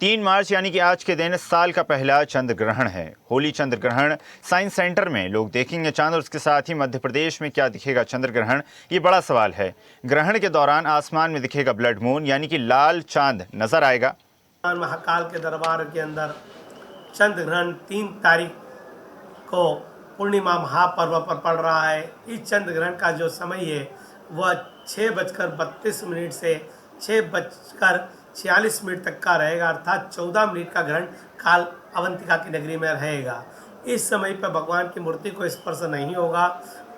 3 मार्च यानी कि आज के दिन साल का पहला चंद्र ग्रहण है। होली चंद्र ग्रहण साइंस सेंटर में लोग देखेंगे चांद और उसके साथ ही मध्य प्रदेश में क्या दिखेगा चंद्र ग्रहण, ये बड़ा सवाल है। ग्रहण के दौरान आसमान में दिखेगा ब्लड मून यानी कि लाल चांद नजर आएगा। महाकाल के दरबार के अंदर चंद्र ग्रहण 3 तारीख को पूर्णिमा महापर्व पर पड़ रहा है। इस चंद्र ग्रहण का जो समय है वह 6:32 से 6:46 तक का रहेगा, अर्थात 14 मिनट का ग्रहण काल अवंतिका की नगरी में रहेगा। इस समय पर भगवान की मूर्ति को स्पर्श नहीं होगा।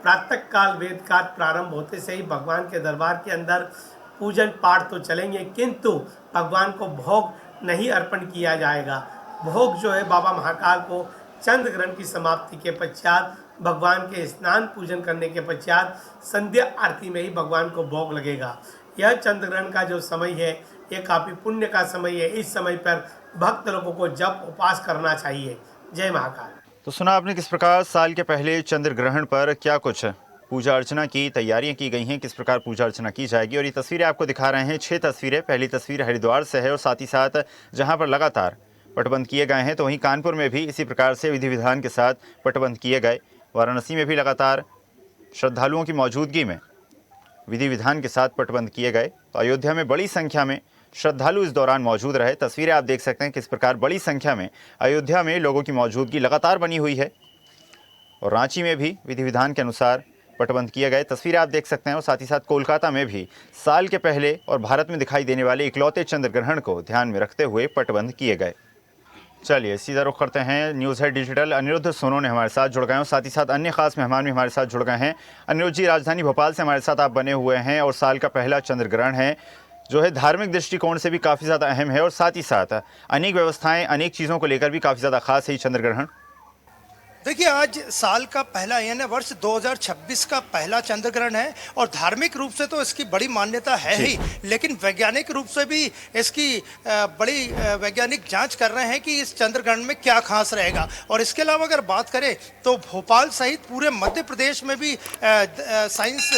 प्रातः काल वेद काल प्रारंभ होते से ही भगवान के दरबार के अंदर पूजन पाठ तो चलेंगे, किंतु भगवान को भोग नहीं अर्पण किया जाएगा। भोग जो है बाबा महाकाल को चंद्र ग्रहण की समाप्ति के पश्चात भगवान के स्नान पूजन करने के पश्चात संध्या आरती में ही भगवान को भोग लगेगा। यह चंद्र ग्रहण का जो समय है ये काफ़ी पुण्य का समय है। इस समय पर भक्त लोगों को जप उपास करना चाहिए। जय महाकाल। तो सुना आपने किस प्रकार साल के पहले चंद्र ग्रहण पर क्या कुछ पूजा अर्चना की तैयारियां की गई हैं, किस प्रकार पूजा अर्चना की जाएगी। और ये तस्वीरें आपको दिखा रहे हैं, 6 तस्वीरें। पहली तस्वीर हरिद्वार से है और साथ ही साथ जहां पर लगातार पटबंध किए गए हैं, तो वहीं कानपुर में भी इसी प्रकार से विधि विधान के साथ पटबंध किए गए। वाराणसी में भी लगातार श्रद्धालुओं की मौजूदगी में विधि विधान के साथ पटबंध किए गए। तो अयोध्या में बड़ी संख्या में श्रद्धालु इस दौरान मौजूद रहे। तस्वीरें आप देख सकते हैं किस प्रकार बड़ी संख्या में अयोध्या में लोगों की मौजूदगी लगातार बनी हुई है। और रांची में भी विधि विधान के अनुसार पटबंध किए गए, तस्वीरें आप देख सकते हैं। और साथ ही साथ कोलकाता में भी साल के पहले और भारत में दिखाई देने वाले इकलौते चंद्र ग्रहण को ध्यान में रखते हुए पटबंध किए गए। चलिए सीधा रुख करते हैं न्यूज़ है डिजिटल। अनिरुद्ध सोनू हमारे साथ जुड़ गए हैं, साथ ही साथ अन्य खास मेहमान भी हमारे साथ जुड़ गए हैं। अनिरुद्ध जी, राजधानी भोपाल से हमारे साथ आप बने हुए हैं और साल का पहला चंद्र ग्रहण है जो है धार्मिक दृष्टिकोण से भी काफ़ी ज़्यादा अहम है और साथ ही साथ अनेक व्यवस्थाएं अनेक चीज़ों को लेकर भी काफ़ी ज़्यादा खास है ये चंद्र ग्रहण। देखिए, आज साल का पहला यानी वर्ष 2026 का पहला चंद्र ग्रहण है और धार्मिक रूप से तो इसकी बड़ी मान्यता है ही, लेकिन वैज्ञानिक रूप से भी इसकी बड़ी वैज्ञानिक जांच कर रहे हैं कि इस चंद्र ग्रहण में क्या खास रहेगा। और इसके अलावा अगर बात करें तो भोपाल सहित पूरे मध्य प्रदेश में भी साइंस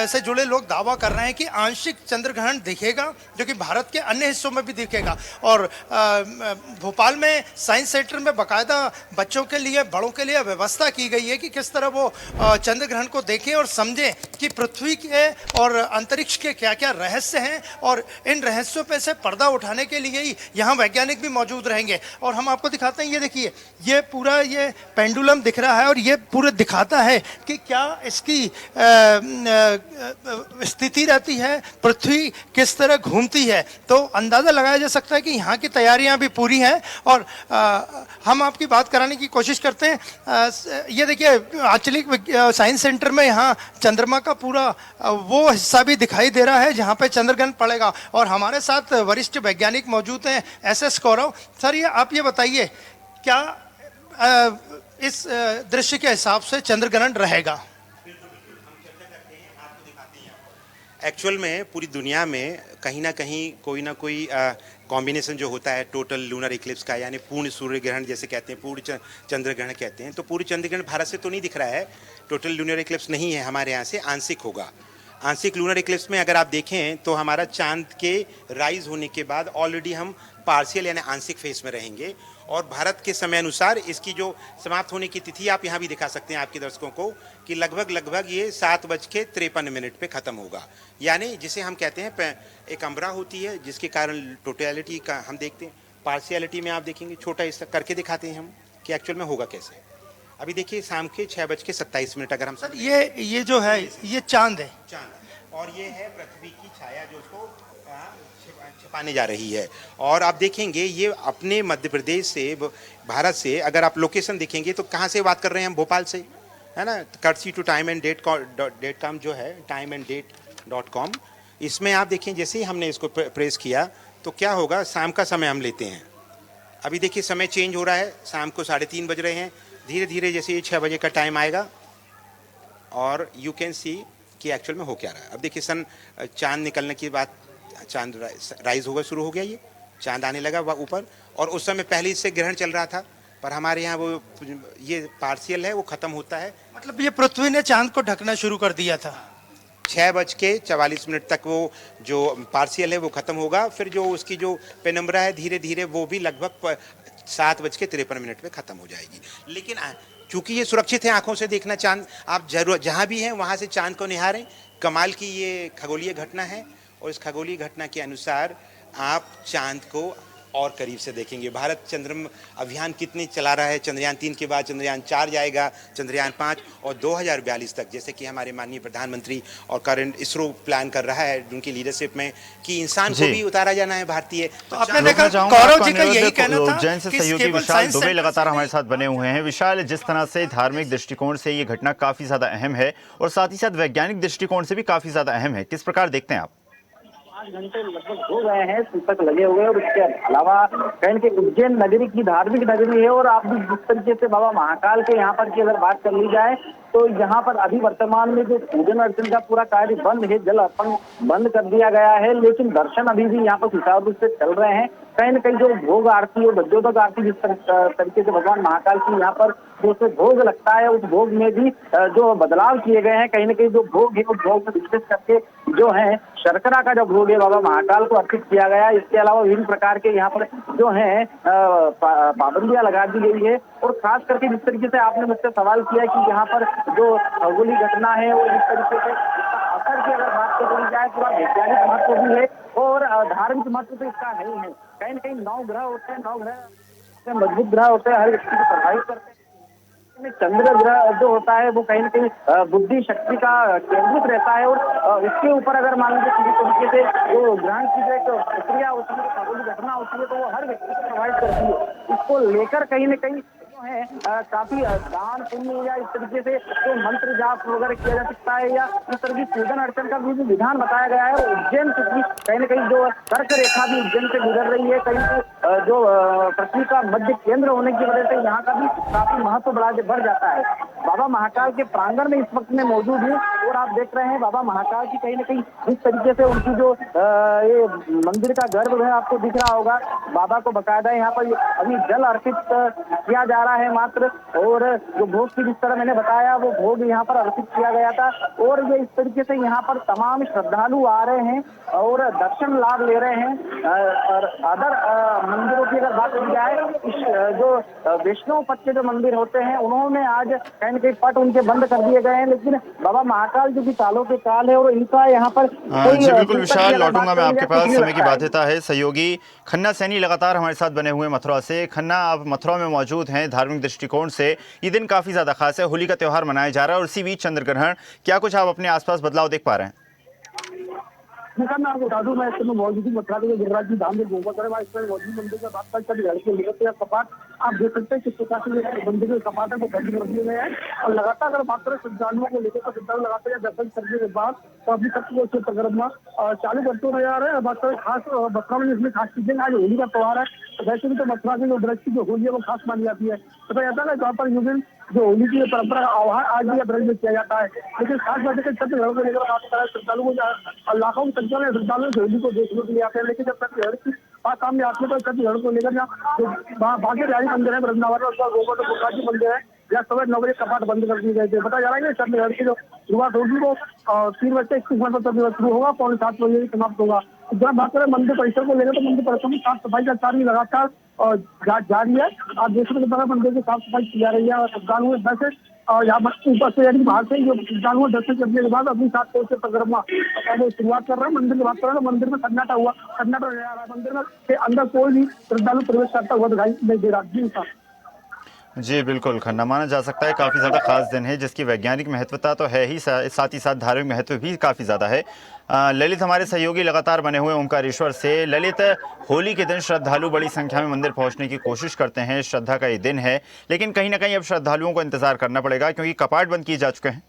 से जुड़े लोग दावा कर रहे हैं कि आंशिक चंद्र ग्रहण दिखेगा, जो कि भारत के अन्य हिस्सों में भी दिखेगा। और भोपाल में साइंस सेंटर में बाकायदा बच्चों के लिए, बड़ों के लिए व्यवस्था की गई है कि किस तरह वो चंद्र ग्रहण को देखें और समझें कि पृथ्वी के और अंतरिक्ष के क्या क्या रहस्य हैं। और इन रहस्यों पे से पर्दा उठाने के लिए ही यहाँ वैज्ञानिक भी मौजूद रहेंगे। और हम आपको दिखाते हैं, ये देखिए, ये पूरा ये पेंडुलम दिख रहा है और ये पूरा दिखाता है कि क्या इसकी स्थिति रहती है, पृथ्वी किस तरह घूमती है। तो अंदाजा लगाया जा सकता है कि यहाँ की तैयारियां भी पूरी हैं। और हम आपकी बात कराने की कोशिश करते हैं। ये देखिए, आंचलिक साइंस सेंटर में यहाँ चंद्रमा का पूरा वो हिस्सा भी दिखाई दे रहा है जहाँ पे चंद्र ग्रहण पड़ेगा। और हमारे साथ वरिष्ठ वैज्ञानिक मौजूद हैं, SS गौरव सर। ये आप ये बताइए, क्या इस दृश्य के हिसाब से चंद्र ग्रहण रहेगा? एक्चुअल में पूरी दुनिया में कहीं ना कहीं कोई ना कोई कॉम्बिनेशन जो होता है टोटल लूनर इक्लिप्स का, यानी पूर्ण सूर्य ग्रहण जैसे कहते हैं, पूर्ण चंद्र ग्रहण कहते हैं। तो पूर्ण चंद्र ग्रहण भारत से तो नहीं दिख रहा है, टोटल लूनर इक्लिप्स नहीं है हमारे यहाँ से, आंशिक होगा। आंशिक लूनर इक्लिप्स में अगर आप देखें तो हमारा चांद के राइज होने के बाद ऑलरेडी हम पार्शियल यानी आंशिक फेस में रहेंगे। और भारत के समय अनुसार इसकी जो समाप्त होने की तिथि आप यहाँ भी दिखा सकते हैं आपके दर्शकों को कि लगभग ये 7:53 पे ख़त्म होगा। यानी जिसे हम कहते हैं एक अम्बरा होती है जिसके कारण टोटलिटी का हम देखते हैं। पार्शियलिटी में आप देखेंगे, छोटा हिस्सा करके दिखाते हैं हम कि एक्चुअल में होगा कैसे। अभी देखिए, शाम के 6:27 अगर हम सर, ये जो है ये चांद है, चांद, और ये है पृथ्वी की छाया जो उसको छिपाने जा रही है। और आप देखेंगे ये अपने मध्य प्रदेश से, भारत से अगर आप लोकेशन देखेंगे तो कहाँ से बात कर रहे हैं हम? भोपाल से, है ना। Courtesy to time and date com जो है, timeanddate.com, इसमें आप देखें जैसे ही हमने इसको प्रेस किया तो क्या होगा, शाम का समय हम लेते हैं। अभी देखिए समय चेंज हो रहा है, शाम को 3:30 बज रहे हैं। धीरे धीरे जैसे ये 6 बजे का टाइम आएगा और यू कैन सी कि एक्चुअल में हो क्या रहा है। अब देखिए चांद निकलने की बात, चांद राइज होगा, शुरू हो गया, ये चांद आने लगा ऊपर। और उस समय पहले इससे ग्रहण चल रहा था, पर हमारे यहाँ वो ये पार्शियल है, वो खत्म होता है। मतलब ये पृथ्वी ने चांद को ढकना शुरू कर दिया था। 6:44 तक वो जो पार्शियल है वो ख़त्म होगा। फिर जो उसकी जो पेनम्बरा है धीरे धीरे वो भी लगभग 7:53 पे ख़त्म हो जाएगी। लेकिन चूंकि ये सुरक्षित है आंखों से देखना चांद, आप जरूर जहाँ भी हैं वहाँ से चांद को निहारें। कमाल की ये खगोलीय घटना है और इस खगोलीय घटना के अनुसार आप चांद को और करीब से देखेंगे। भारत चंद्रयान अभियान कितने चला रहा है, चंद्रयान 3 के बाद चंद्रयान 4 जाएगा, चंद्रयान 5 और 2042 तक, जैसे कि हमारे माननीय प्रधानमंत्री और करंट इसरो प्लान कर रहा है उनकी लीडरशिप में कि इंसान को भी उतारा जाना है भारतीय। तो आपने देखा गौरव जी का यही कहना था उज्जैन से कि सहयोगी केवल विशाल साइंस दुबे सेंटर लगातार हमारे साथ बने हुए हैं। विशाल, जिस तरह से धार्मिक दृष्टिकोण से ये घटना काफी ज्यादा अहम है और साथ ही साथ वैज्ञानिक दृष्टिकोण से भी काफी ज्यादा अहम है, किस प्रकार देखते हैं आप? 5 घंटे लगभग हो गए हैं तक लगे हुए और उसके अलावा कहीं कि उज्जैन नगरी की धार्मिक नगरी है और आप भी जिस तरीके से बाबा महाकाल के यहाँ पर की अगर बात कर ली जाए तो यहाँ पर अभी वर्तमान में जो पूजन अर्चन का पूरा कार्य बंद है, जल अर्पण बंद कर दिया गया है, लेकिन दर्शन अभी भी यहाँ पर सुचारू रूप से चल रहे हैं। कहीं न कहीं जो भोग आरती और गज्जोदक आरती जिस तरीके से भगवान महाकाल की यहाँ पर जो भोग लगता है उस भोग में भी जो बदलाव किए गए हैं। कहीं न कहीं जो भोग है उस भोग में विशेष करके जो है शर्करा का जो भोग है बाबा महाकाल को अर्पित किया गया। इसके अलावा विभिन्न प्रकार के यहाँ पर जो है पाबंदियां लगा दी गई है और खास करके जिस तरीके से आपने मुझसे सवाल किया कि यहाँ पर जो खगोलीय घटना है और जिस तरीके से इसका असर की अगर बात करी जाए पूरा वैज्ञानिक महत्व भी है और धार्मिक महत्व तो इसका है ही है। कहीं न कहीं 9 ग्रह होते हैं, 9 ग्रह मजबूत ग्रह होते हैं, हर व्यक्ति को प्रभावित करते हैं। चंद्र ग्रह जो होता है वो कहीं न कहीं बुद्धि शक्ति का केंद्रित रहता है और इसके ऊपर अगर मान लीजिए किसी तरीके से जो ग्रहण की जो प्रक्रिया होती है, खगोलीय घटना होती है तो वो हर व्यक्ति को प्रभावित करती है। इसको लेकर कहीं न कहीं है काफी दान पुण्य या इस तरीके से जो मंत्र जाप वगैरह किया जा सकता है या इस तरह की पूजन अर्चन का भी विधान बताया गया है। उज्जैन की कहीं न कहीं जो कर्क रेखा भी उज्जैन से गुजर रही है, कहीं जो पृथ्वी का मध्य केंद्र होने की वजह से यहाँ का भी काफी महत्व बढ़ जाता है। बाबा महाकाल के प्रांगण में इस वक्त में मौजूद हूँ और आप देख रहे हैं बाबा महाकाल की कहीं न कहीं जिस तरीके से उनकी जो ये मंदिर का गर्भ है आपको दिख रहा होगा। बाबा को बकायदा यहाँ पर अभी जल अर्पित किया जा रहा है मात्र, और जो भोग की जिस तरह मैंने बताया वो भोग यहाँ पर अर्पित किया गया था और ये इस तरीके से यहाँ पर तमाम श्रद्धालु आ रहे हैं और दर्शन लाभ ले रहे हैं। और अदर मंदिरों की अगर बात की जाए, जो वैष्णव पथ के जो मंदिर होते हैं उन्होंने आज कहीं न कहीं पट उनके बंद कर दिए गए हैं, लेकिन बाबा महाकाल जो कि कालों के काल है और इनका यहाँ पर जी बिल्कुल विशाल, लौटूंगा मैं आपके पास, समय की बाध्यता है। सहयोगी खन्ना सैनी लगातार हमारे साथ बने हुए मथुरा से। खन्ना, आप मथुरा में मौजूद हैं। धार्मिक दृष्टिकोण से ये दिन काफी ज्यादा खास है, होली का त्योहार मनाया जा रहा है और इसी बीच चंद्र ग्रहण, क्या कुछ आप अपने आसपास बदलाव देख पा रहे हैं? मैं आपको बता दूं, मैं इस समय मौजूद हूँ मथुरा के गिरिराज जी धाम में गोवर्धन इसमें मौजूद मंदिर का बात करते लड़के लेते हैं कपाट आप देख सकते हैं किस प्रकार से मंदिर के कपाट है वो बंद कर दिए गए हैं और लगातार अगर बात करें श्रद्धालुओं को लेकर तो श्रद्धालु लगाते हैं दर्शन करने के बाद तो अभी तक वो परिक्रमा चालू करते हुए नजर आ रहे हैं। बात करें खास मथुरा में इसमें खास चीजें आज होली का त्योहार है, वैसे भी तो मथुरा की जो ब्रज की जो होली है वो खास मानी जाती है। पता जाता है ना जहाँ पर यूं जो होली की परंपरा का आह्वान आज भी ब्रज में किया जाता है, लेकिन खास बात है कि छत्तीसगढ़ को लेकर बात करें श्रद्धालु को लाखों की संख्या में श्रद्धालु होली को देखने के लिए आते हैं, लेकिन जब छत्तीसगढ़ की बात सामने आती है तो छत्तीसगढ़ को लेकर बाकी बिहारी मंदिर है वृंदावन और गोवर्धन गुफा जी मंदिर है या सुबह 9 बजे कपाट बंद कर दिए गए थे। बताया जा रहा है कि छत्तीसगढ़ की जो शुरुआत होगी वो 3 बजे 21 मिनट शुरू होगा, 6:45 बजे समाप्त होगा। जब बात करें मंदिर परिसर को लेकर तो मंदिर परिसर में साफ सफाई का कार्य लगातार जारी है। आप देख सकते हैं मंदिर की साफ सफाई की जा रही है और श्रद्धालु वैसे यहाँ ऊपर से यानी बाहर से जो श्रद्धालु दर्शन करने के बाद अपनी 7 से परिक्रमा शुरुआत कर रहे हैं। मंदिर की बात करें तो मंदिर में सन्नाटा नजर आ रहा है, मंदिर में के अंदर कोई भी श्रद्धालु प्रवेश करता हुआ दिखाई नहीं दे रहा। जी बिल्कुल खन्ना, माना जा सकता है काफ़ी ज़्यादा खास दिन है जिसकी वैज्ञानिक महत्वता तो है ही, साथ ही साथ धार्मिक महत्व भी काफ़ी ज़्यादा है। ललित हमारे सहयोगी लगातार बने हुए ओंकारेश्वर से। ललित, होली के दिन श्रद्धालु बड़ी संख्या में मंदिर पहुंचने की कोशिश करते हैं, श्रद्धा का ये दिन है, लेकिन कहीं ना कहीं अब श्रद्धालुओं को इंतजार करना पड़ेगा क्योंकि कपाट बंद किए जा चुके हैं।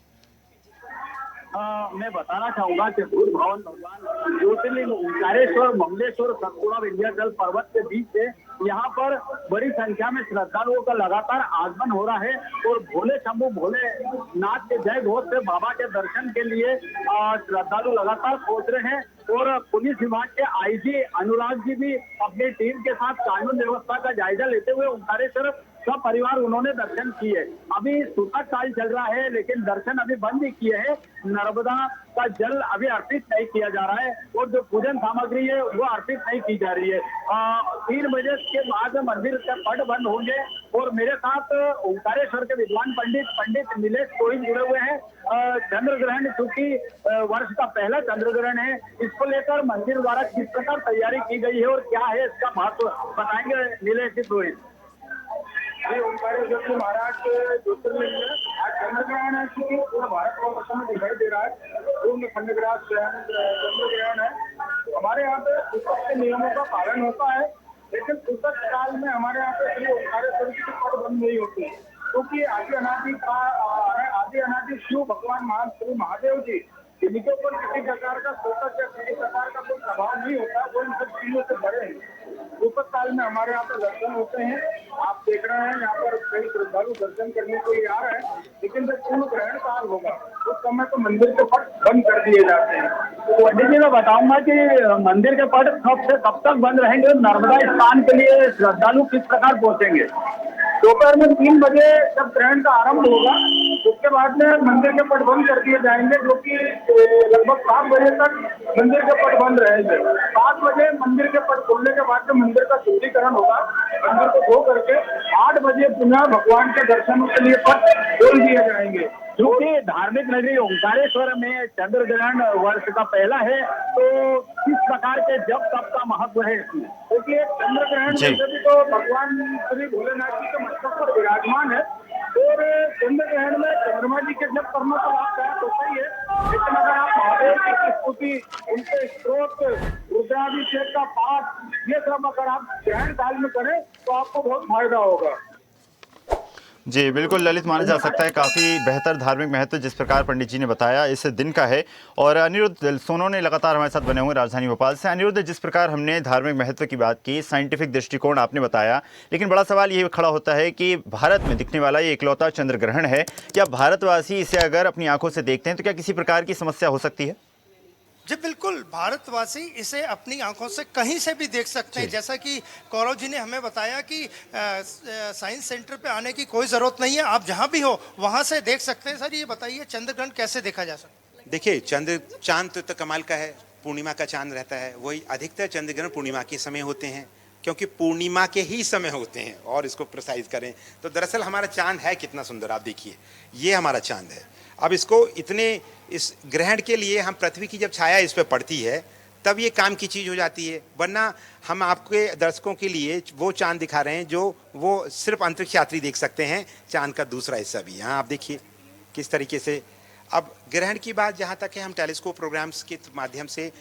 मैं बताना चाहूंगा कि भूत भवन भगवान ज्योतिर्लिंग ओंकारेश्वर ममलेश्वर सतपुड़ा विंध्याचल पर्वत के बीच से यहाँ पर बड़ी संख्या में श्रद्धालुओं का लगातार आगमन हो रहा है और भोले शंभू भोलेनाथ के जय घोष से बाबा के दर्शन के लिए श्रद्धालु लगातार पहुंच रहे हैं और पुलिस विभाग के आईजी अनुराग जी भी अपनी टीम के साथ कानून व्यवस्था का जायजा लेते हुए ओंकारेश्वर सपरिवार उन्होंने दर्शन किए। अभी सूतक काल चल रहा है, लेकिन दर्शन अभी बंद ही किए हैं। नर्मदा का जल अभी अर्पित नहीं किया जा रहा है और जो पूजन सामग्री है वो अर्पित नहीं की जा रही है। 3 बजे के बाद मंदिर के पट बंद होंगे और मेरे साथ ओंकारेश्वर के विद्वान पंडित नीलेश कोहिल जुड़े हुए हैं। चंद्र ग्रहण चूंकि वर्ष का पहला चंद्र ग्रहण है, इसको लेकर मंदिर द्वारा किस प्रकार तैयारी की गई है और क्या है इसका महत्व बताएंगे नीलेश जी कोहिल। ओंकारेश्वर महाराज के ज्योतिर्लिंग में आज चंद्र ग्रहण है, क्योंकि पूरा भारत में दिखाई दे रहा है। पूर्ण खंडग्रास चंद्र ग्रहण है। हमारे यहाँ पे सूतक के नियमों का पालन होता है, लेकिन सूतक काल में हमारे यहाँ पे श्री ओंकारेश्वर की पट बंद नहीं होती है, क्योंकि आदि अनादि शिव भगवान महान श्री महादेव जी, इनके ऊपर किसी प्रकार का सूतक या किसी प्रकार का कोई प्रभाव नहीं होता। वो इन सब चीजों से बड़े हैं। सूतक काल में हमारे यहाँ पर दर्शन होते हैं। आप देख रहे हैं यहाँ पर कई श्रद्धालु दर्शन करने के लिए आ रहे हैं, लेकिन जब पूर्ण ग्रहण काल होगा उस समय तो मंदिर के पट बंद कर दिए जाते हैं। तो पंडित जी मैं बताऊंगा कि मंदिर के पट कब तक बंद रहेंगे, नर्मदा स्नान के लिए श्रद्धालु किस प्रकार पहुंचेंगे। दोपहर में 3 बजे जब ग्रहण का आरंभ होगा उसके बाद में मंदिर के पट बंद कर दिए जाएंगे, जो कि लगभग 7 बजे तक मंदिर के पट बंद रहेंगे। 7 बजे मंदिर के पट खुलने के बाद में मंदिर का शुद्धिकरण होगा। मंदिर को धो करके 8 बजे पुनः भगवान के दर्शनों के लिए पट खोल दिए जाएंगे। क्योंकि धार्मिक नगरी ओंकारेश्वर में चंद्र ग्रहण वर्ष का पहला है, तो किस प्रकार के जब तब का महत्व है इसमें, क्योंकि चंद्र ग्रहण जैसे भी तो भगवान श्री भोलेनाथ जी के मस्तक पर विराजमान है और चंद्र ग्रहण में चंद्रमा जी के जब करना तो लाभदायक होता ही है, लेकिन अगर आप महादेव की स्तुति, उनके स्त्रोत, रुद्राभिषेक का पाठ, ये सब अगर आप ग्रहण काल में करें तो आपको बहुत फायदा होगा। जी बिल्कुल ललित, माना जा सकता है काफ़ी बेहतर धार्मिक महत्व जिस प्रकार पंडित जी ने बताया इस दिन का है। और अनिरुद्ध सोनो ने लगातार हमारे साथ बने हुए राजधानी भोपाल से। अनिरुद्ध, जिस प्रकार हमने धार्मिक महत्व की बात की, साइंटिफिक दृष्टिकोण आपने बताया, लेकिन बड़ा सवाल ये खड़ा होता है कि भारत में दिखने वाला ये इकलौता चंद्र ग्रहण है, क्या भारतवासी इसे अगर अपनी आंखों से देखते हैं तो क्या किसी प्रकार की समस्या हो सकती है? जी बिल्कुल, भारतवासी इसे अपनी आंखों से कहीं से भी देख सकते हैं। जैसा कि कौरव जी ने हमें बताया कि साइंस सेंटर पे आने की कोई ज़रूरत नहीं है, आप जहां भी हो वहां से देख सकते हैं। सर ये बताइए चंद्र ग्रहण कैसे देखा जा सकता है? देखिए, चांद तो कमाल का है, पूर्णिमा का चांद रहता है। वही अधिकतर चंद्र ग्रहण पूर्णिमा के समय होते हैं, क्योंकि पूर्णिमा के ही समय होते हैं। और इसको प्रिसाइज करें तो दरअसल हमारा चांद है कितना सुंदर, आप देखिए ये हमारा चांद है। अब इसको इस ग्रहण के लिए हम पृथ्वी की जब छाया इस पर पड़ती है तब ये काम की चीज़ हो जाती है, वरना हम आपके दर्शकों के लिए वो चांद दिखा रहे हैं जो वो सिर्फ अंतरिक्ष यात्री देख सकते हैं। चांद का दूसरा हिस्सा भी यहाँ आप देखिए किस तरीके से। अब ग्रहण की बात जहाँ तक है, हम टेलीस्कोप प्रोग्राम्स के माध्यम से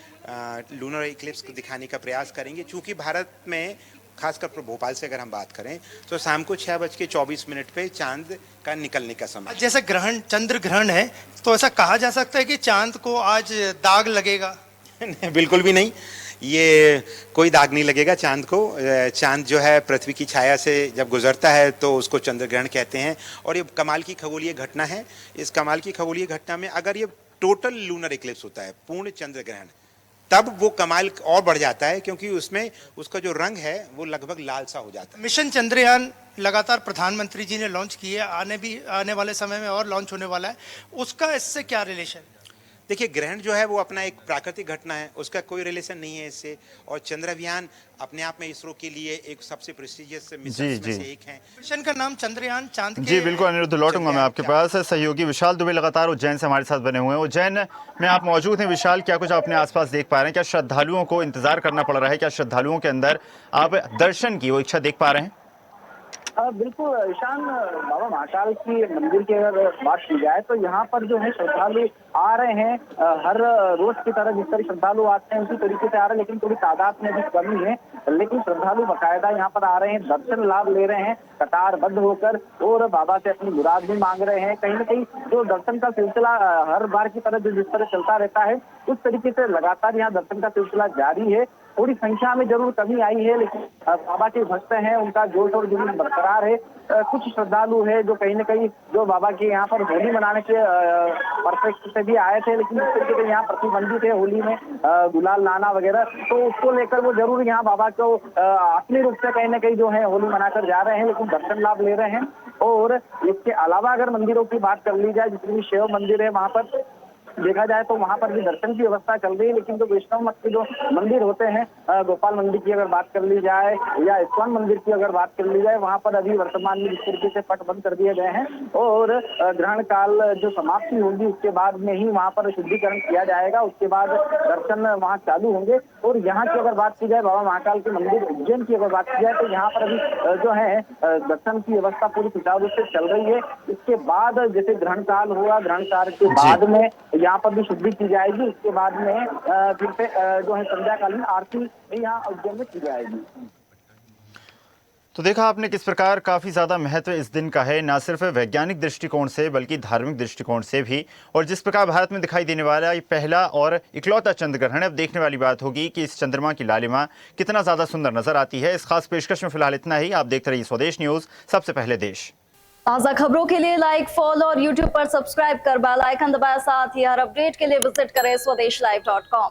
लूनर इक्लिप्स को दिखाने का प्रयास करेंगे। चूँकि भारत में खासकर भोपाल से अगर हम बात करें तो शाम को 6:24 पे चांद का निकलने का समय। जैसे ग्रहण चंद्र ग्रहण है तो ऐसा कहा जा सकता है कि चांद को आज दाग लगेगा? बिल्कुल भी नहीं, ये कोई दाग नहीं लगेगा चांद को। चांद जो है पृथ्वी की छाया से जब गुजरता है तो उसको चंद्र ग्रहण कहते हैं। और ये कमाल की खगोलीय घटना है। इस कमाल की खगोलीय घटना में अगर ये टोटल लूनर इक्लिप्स होता है, पूर्ण चंद्र ग्रहण, तब वो कमाल और बढ़ जाता है, क्योंकि उसमें उसका जो रंग है वो लगभग लाल सा हो जाता है। मिशन चंद्रयान लगातार प्रधानमंत्री जी ने लॉन्च किए, आने वाले समय में और लॉन्च होने वाला है, उसका इससे क्या रिलेशन? देखिए, ग्रहण जो है वो अपना एक प्राकृतिक घटना है, उसका कोई रिलेशन नहीं है इससे। और चंद्रयान अपने आप में इसरो के लिए एक सबसे प्रेस्टिजियस मिशन में से एक है। मिशन का नाम चंद्रयान, चांद के। जी बिल्कुल अनिरुद्ध, लौटूंगा मैं आपके पास। सहयोगी विशाल दुबे लगातार उज्जैन से हमारे साथ बने हुए हैं। उज्जैन में आप मौजूद हैं विशाल, क्या कुछ अपने आसपास देख पा रहे हैं? क्या श्रद्धालुओं को इंतजार करना पड़ रहा है? क्या श्रद्धालुओं के अंदर आप दर्शन की वो इच्छा देख पा रहे हैं? बिल्कुल ईशान, बाबा महाकाल की मंदिर की अगर बात की जाए तो यहाँ पर जो है श्रद्धालु आ रहे हैं। हर रोज की तरह जिस तरह श्रद्धालु आते हैं उसी तरीके से आ रहे हैं, लेकिन थोड़ी तादाद में भी कमी है। लेकिन श्रद्धालु बाकायदा यहाँ पर आ रहे हैं, दर्शन लाभ ले रहे हैं कतारबद्ध होकर और बाबा से अपनी मुराद भी मांग रहे हैं। कहीं ना कहीं जो दर्शन का सिलसिला हर बार की तरह जो जिस तरह चलता रहता है उस तरीके से लगातार यहाँ दर्शन का सिलसिला जारी है। थोड़ी संख्या में जरूर कमी आई है, लेकिन बाबा के भक्त हैं, उनका जोश और जुनून बरकरार है। कुछ श्रद्धालु है जो कहीं न कहीं जो बाबा के यहाँ पर होली मनाने के परफेक्ट से भी आए थे, लेकिन इस तरीके से यहाँ प्रतिबंधित है होली में गुलाल लाना वगैरह, तो उसको लेकर वो जरूर यहाँ बाबा को अपने रूप से कहीं न कहीं जो है होली मनाकर जा रहे हैं, लेकिन दर्शन लाभ ले रहे हैं। और इसके अलावा अगर मंदिरों की बात कर ली जाए, जितने भी शिव मंदिर है वहां पर देखा जाए तो वहां पर भी दर्शन की व्यवस्था चल रही है, लेकिन जो वैष्णव मत के जो मंदिर होते हैं, गोपाल मंदिर की अगर बात कर ली जाए या इस्कॉन मंदिर की अगर बात कर ली जाए, वहां पर अभी वर्तमान में जिस तरीके से पट बंद कर दिए गए हैं और ग्रहण काल जो समाप्ति होगी उसके बाद में ही वहां पर शुद्धिकरण किया जाएगा, उसके बाद दर्शन वहां चालू होंगे। और यहाँ की अगर बात की जाए बाबा महाकाल के मंदिर उज्जैन की अगर बात की जाए तो यहाँ पर अभी जो है दर्शन की व्यवस्था पूरी सुचारू रूप से चल रही है। इसके बाद जैसे ग्रहण काल हुआ, ग्रहण काल के बाद में यहाँ पर भी शुद्धि की जाएगी, उसके बाद में फिर से जो है संध्याकालीन आरती यहाँ उज्जैन में की जाएगी। तो देखा आपने किस प्रकार काफ़ी ज़्यादा महत्व इस दिन का है, ना सिर्फ वैज्ञानिक दृष्टिकोण से बल्कि धार्मिक दृष्टिकोण से भी। और जिस प्रकार भारत में दिखाई देने वाला ये पहला और इकलौता चंद्र ग्रहण है, अब देखने वाली बात होगी कि इस चंद्रमा की लालिमा कितना ज़्यादा सुंदर नजर आती है। इस खास पेशकश में फिलहाल इतना ही। आप देखते रहिए स्वदेश न्यूज़, सबसे पहले देश। ताज़ा खबरों के लिए लाइक, फॉलो और यूट्यूब पर सब्सक्राइब कर बेल आइकन दबाएं। साथ ही हर अपडेट के लिए विजिट करें स्वदेशलाइव.com।